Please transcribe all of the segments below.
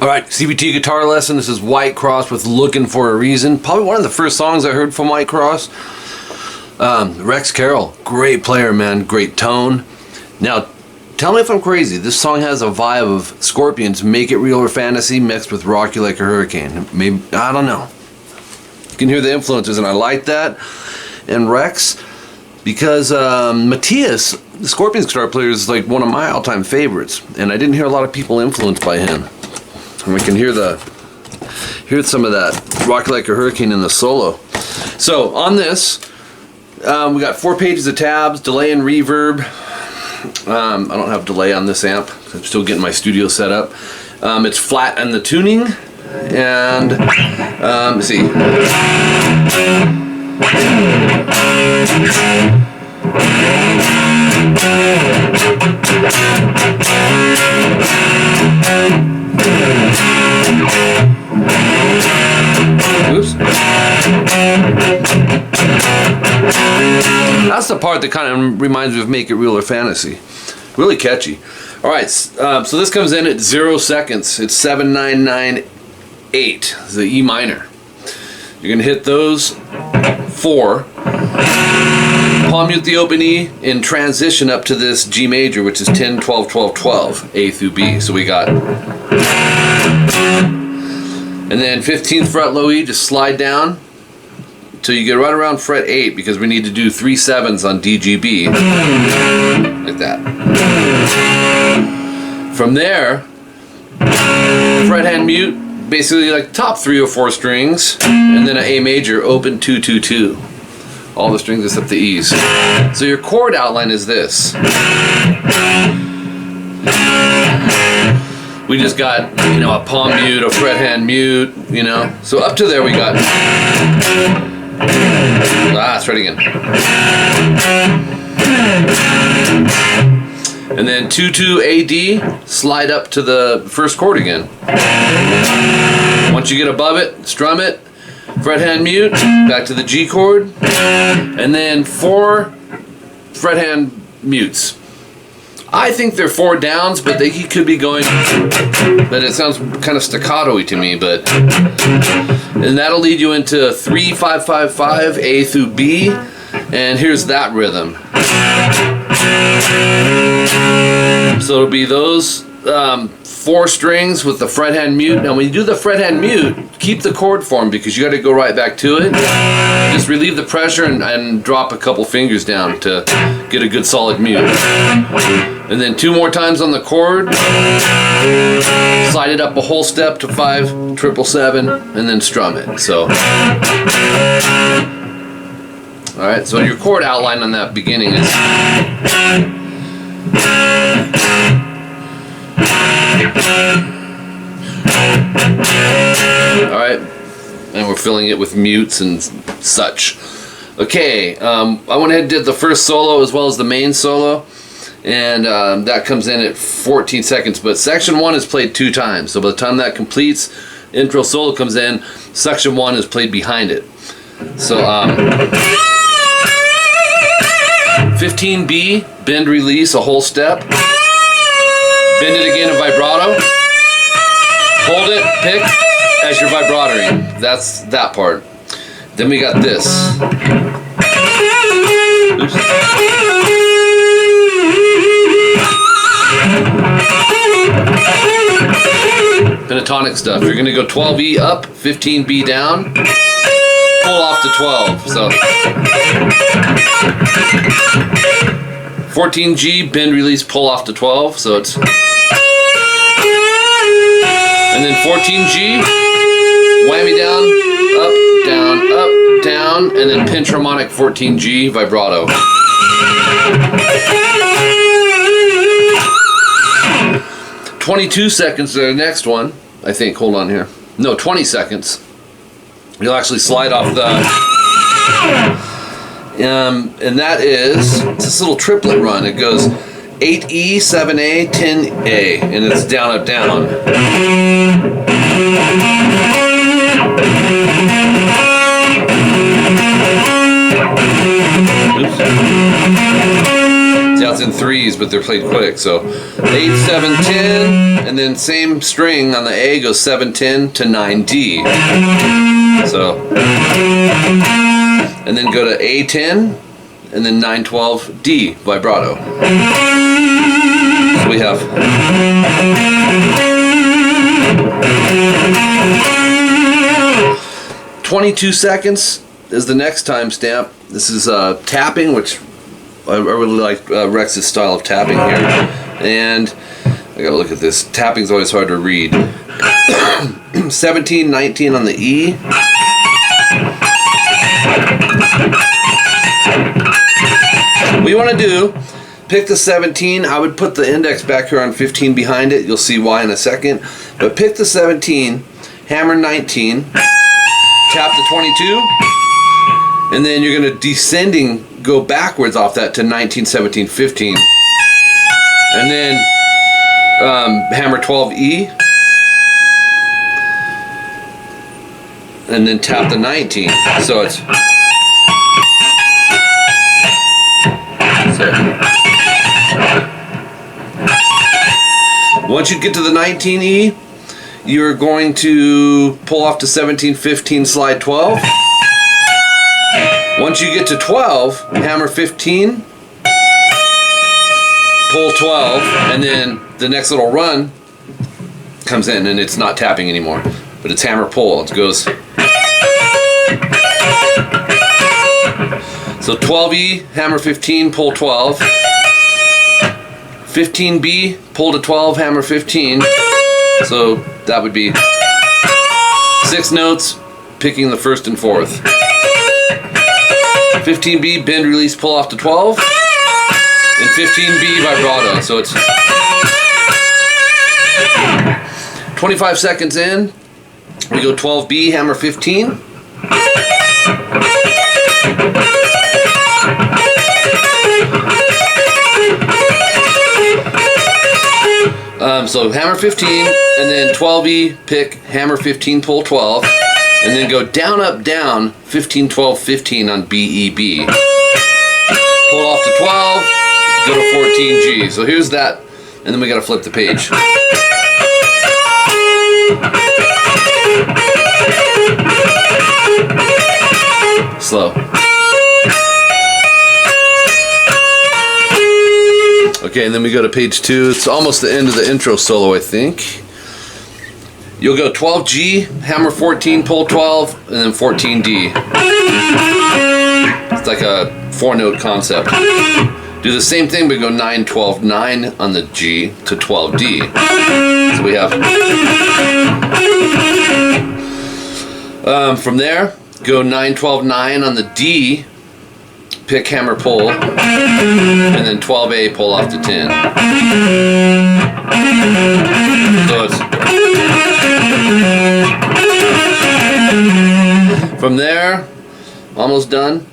Alright, CVT Guitar Lesson. This is Whitecross with Looking for a Reason. Probably one of the first songs I heard from Whitecross. Rex Carroll, great player, man, great tone. Now, tell me if I'm crazy. This song has a vibe of Scorpions' Make It Real or Fantasy mixed with Rock You Like a Hurricane. Maybe, I don't know. You can hear the influences, and I like that. And Rex, because Matthias, the Scorpions guitar player, is like one of my all-time favorites, and I didn't hear a lot of people influenced by him. And we can hear some of that Rock Like a Hurricane in the solo. So on this, we got 4 pages of tabs, delay and reverb. I don't have delay on this amp. I'm still getting my studio set up. It's flat on the tuning, and let's see. Oops. That's the part that kind of reminds me of Make It Real or Fantasy. Really catchy. Alright, so this comes in at 0 seconds. It's 7998, the E minor. You're going to hit those 4. Palm mute the open E and transition up to this G major, which is 10, 12, 12, 12, A through B. So we got, and then 15th fret low E, just slide down till you get right around fret 8, because we need to do 3 7s on D, G, B, like that. From there, fret hand mute, basically like top 3 or 4 strings, and then an A major, open 2, 2, 2. All the strings except the E's. So your chord outline is this. We just got, you know, a palm mute, a fret hand mute, you know. So up to there we got. Let's try it again. And then 2, 2, A, D, slide up to the first chord again. Once you get above it, strum it. Fret hand mute, back to the G chord, and then 4 fret hand mutes. I think they're 4 downs, but he could be going, but it sounds kind of staccato-y to me, but, and that'll lead you into 3, 5, 5, 5, A through B, and here's that rhythm. So it'll be those 4 strings with the fret hand mute. Now when you do the fret hand mute, keep the chord form, because you got to go right back to it. Just relieve the pressure and drop a couple fingers down to get a good solid mute. And then 2 more times on the chord, slide it up a whole step to 5, 7, 7, and then strum it. So, alright, so your chord outline on that beginning is. Alright, and we're filling it with mutes and such. Okay, I went ahead and did the first solo as well as the main solo, and that comes in at 14 seconds, but section 1 is played 2 times, so by the time that completes, intro solo comes in, section 1 is played behind it. So 15B, bend release a whole step, bend it again in vibrato, hold it, pick as you're vibratoing. That's that part. Then we got this. Oops. Pentatonic stuff. You're gonna go 12E up, 15B down, pull off to 12. So 14G, bend release, pull off to 12. So it's, and then 14G, whammy down, up, down, and then pinch harmonic 14G vibrato. "22 seconds to the next one, I think. Hold on here. No, 20 seconds. You'll actually slide off the, and that is this little triplet run. It goes 8E, 7A, 10A, and it's down, up, down. Oops. See how it's in 3s. Ds, but they're played quick. So 8, 7, 10, and then same string on the A goes 7, 10 to 9D. So, and then go to A10, and then 9, 12, D vibrato. So we have 22 seconds is the next timestamp. This is tapping, which I really like Rex's style of tapping here. And I gotta look at this. Tapping's always hard to read. 17, 19 on the E. What you want to do, pick the 17. I would put the index back here on 15 behind it. You'll see why in a second. But pick the 17, hammer 19, tap the 22, and then you're going to descending go backwards off that to 19, 17, 15. And then hammer 12E. And then tap the 19. So it's... Once you get to the 19E, you're going to pull off to 17, 15, slide 12. Once you get to 12, hammer 15, pull 12, and then the next little run comes in, and it's not tapping anymore, but it's hammer pull. It goes. So 12E, hammer 15, pull 12. 15B, pull to 12, hammer 15. So that would be 6 notes, picking the first and fourth. 15B, bend, release, pull off to 12. And 15B, vibrato. So it's 25 seconds in. We go 12B, hammer 15. So hammer 15, and then 12E, pick, hammer 15, pull 12, and then go down, up, down, 15, 12, 15 on B, E, B. Pull off to 12, go to 14G. So here's that, and then we gotta flip the page. Slow. Okay, and then we go to page 2. It's almost the end of the intro solo, I think. You'll go 12G, hammer 14, pull 12, and then 14D. It's like a 4-note concept. Do the same thing, but go 9, 12, 9 on the G to 12D. So we have... from there, go 9, 12, 9 on the D, pick, hammer, pull, and then 12A, pull off to 10. So it's... From there, almost done.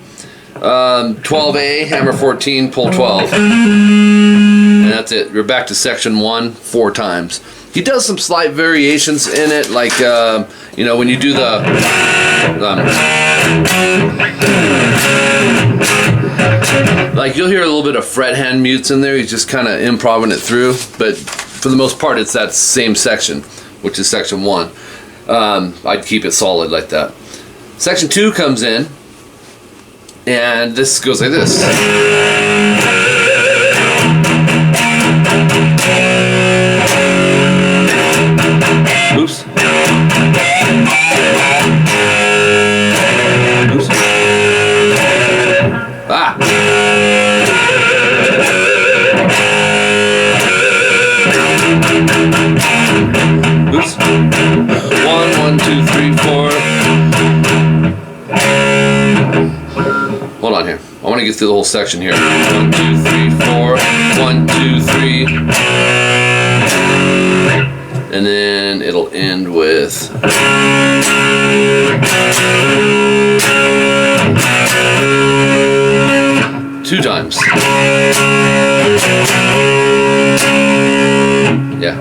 12A, hammer 14, pull 12. And that's it. You're back to section 1 4 times. He does some slight variations in it, like, you know, when you do the... like, you'll hear a little bit of fret hand mutes in there. He's just kind of improvising it through. But for the most part, it's that same section, which is section 1. I'd keep it solid like that. Section 2 comes in, and this goes like this. Oops. Oops. Ah. Oops. 1, 2, 3, 4. Hold on here. I want to get through the whole section here. 1, 2, 3, 4. 1, 2, 3. And then it'll end with... two times. Yeah.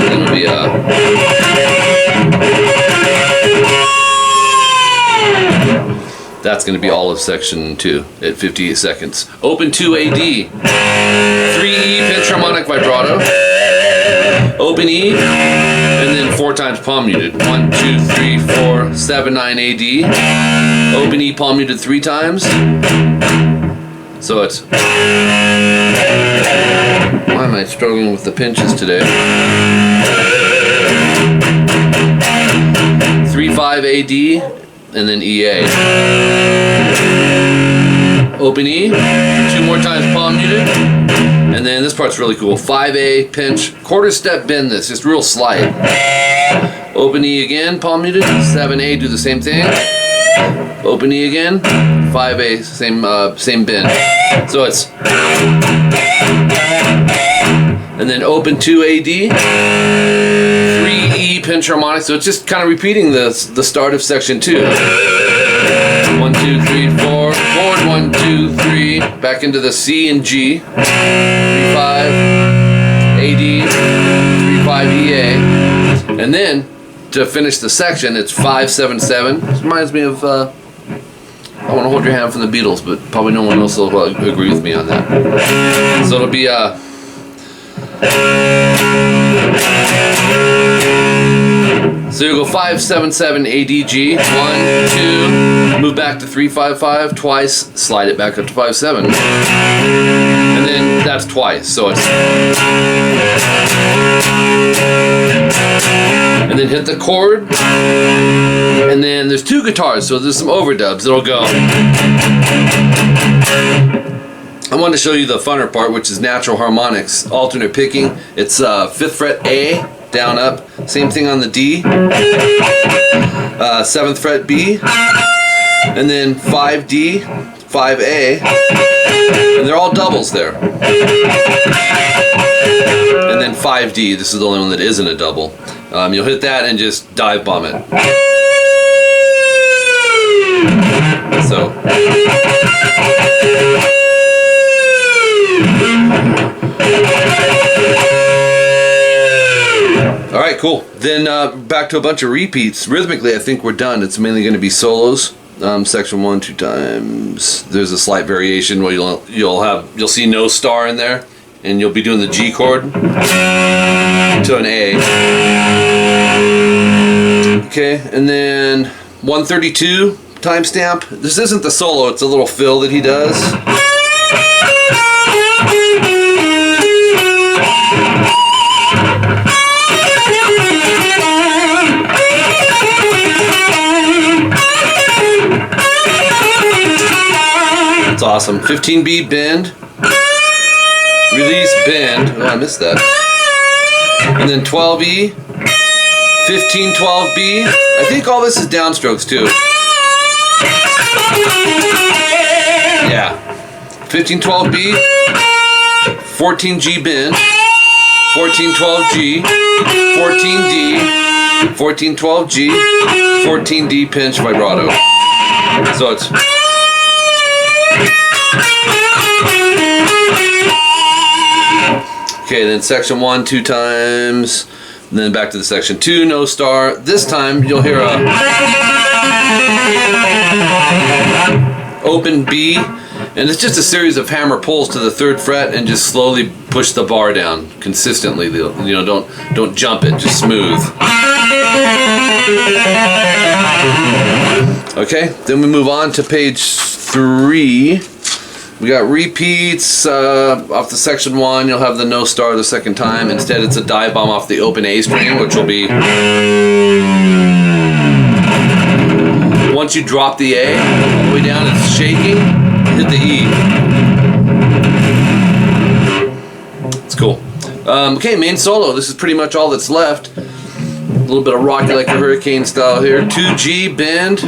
Then it'll be that's going to be all of section 2 at 58 seconds. Open 2 AD, 3E pinch harmonic vibrato, open E, and then 4 times palm muted. 1, 2, 3, 4, 7, 9 AD, open E palm muted 3 times. So it's, why am I struggling with the pinches today? 3, 5 AD, and then EA. Open E, 2 more times palm muted, and then this part's really cool. 5A pinch, quarter step bend this, just real slight. Open E again, palm muted, 7A, do the same thing. Open E again, 5A, same bend. So it's, and then open 2 AD, 3E pinch harmonic. So it's just kind of repeating the start of section 2. 1, 2, 3, 4, forward 1, 2, 3, back into the C and G, 3, 5, AD, 3, 5, EA, and then to finish the section, it's 5, 7, 7. This reminds me of I Want to Hold Your Hand from the Beatles, but probably no one else will agree with me on that. So it'll be so you'll go 5, 7, 7, ADG, 1, 2, move back to 3, 5, 5, twice, slide it back up to 5, 7. And then that's twice, so it's, and then hit the chord, and then there's 2 guitars, so there's some overdubs. It'll go, I wanted to show you the funner part, which is natural harmonics, alternate picking. It's 5th fret A, down up, same thing on the D, 7th fret B, and then 5D, 5A, and they're all doubles there. And then 5D, this is the only one that isn't a double. You'll hit that and just dive bomb it. So. Alright, cool. Then back to a bunch of repeats. Rhythmically, I think we're done. It's mainly going to be solos. Section 1, 2 times. There's a slight variation where you'll see no star in there, and you'll be doing the G chord to an A. Okay, and then 132 timestamp. This isn't the solo, it's a little fill that he does. It's awesome. 15B bend, release bend. Oh, I missed that. And then 12E, 15 12B. I think all this is downstrokes too. Yeah. 15 12B, 14G bend, 14 12G, 14D, 14 12G, 14D pinch vibrato. So it's. Okay, then section 1 2 times, and then back to the section 2, no star. This time you'll hear a open B, and it's just a series of hammer pulls to the 3rd fret and just slowly push the bar down consistently. You know, don't jump it, just smooth. Okay, then we move on to page 3. We got repeats off the section 1. You'll have the no star the second time. Instead, it's a dive bomb off the open A string, which will be, once you drop the A all the way down, it's shaking. Hit the E. It's cool. Okay, main solo. This is pretty much all that's left. A little bit of Rocky Like a Hurricane style here. 2G bend.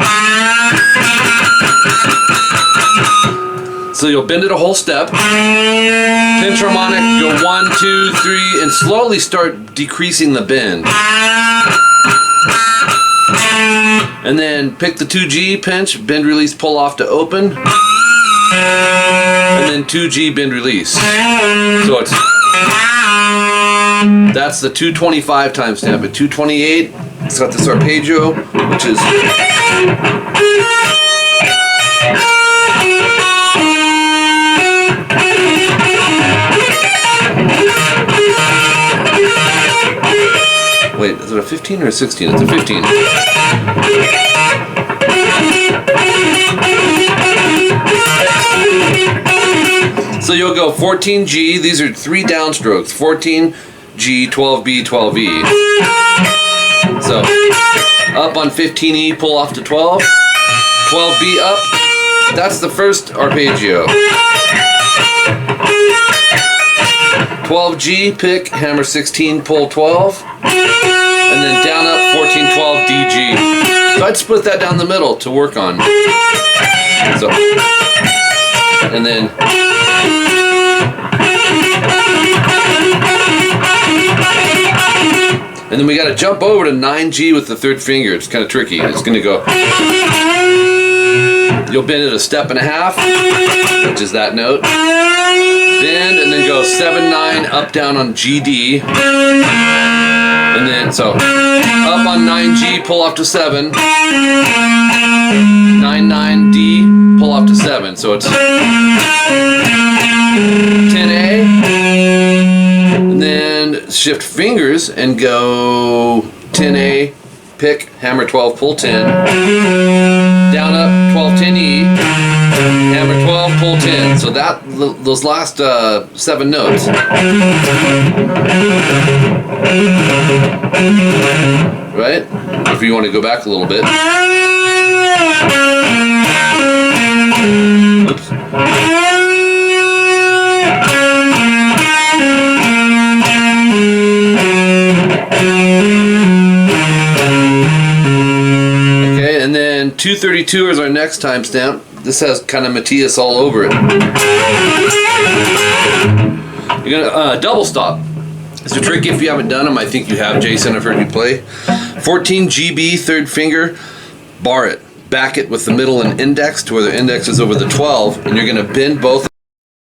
So you'll bend it a whole step, pinch harmonic, go 1, 2, 3, and slowly start decreasing the bend. And then pick the 2G pinch, bend release, pull off to open, and then 2G bend release. So it's, that's the 225 timestamp. At 228, it's got this arpeggio, which is. 15 or a 16? It's a 15. So you'll go 14G, these are 3 downstrokes, 14G, 12B, 12E. So up on 15E, pull off to 12, 12B up, that's the first arpeggio. 12G, pick, hammer 16, pull 12, and then down up 14, 12, DG. So I'd split that down the middle to work on. So, and then we got to jump over to 9G with the 3rd finger. It's kind of tricky. It's going to go. You'll bend it a step and a half, which is that note. Bend and then go 7, 9, up, down on GD. And then, so, up on 9G, pull off to 7. 9, 9D, pull off to 7. So it's 10A. And then shift fingers and go 10A, pick, hammer 12, pull 10. Down up, 12, 10E. Hammer 12, pull 10. So that, those last 7 notes. Right? If you want to go back a little bit. Oops. Okay, and then 232 is our next timestamp. This has kind of Matthias all over it. You're gonna double stop. It's a trick if you haven't done them. I think you have, Jason. I've heard you play. 14GB, 3rd finger, bar it. Back it with the middle and index to where the index is over the 12, and you're gonna bend both.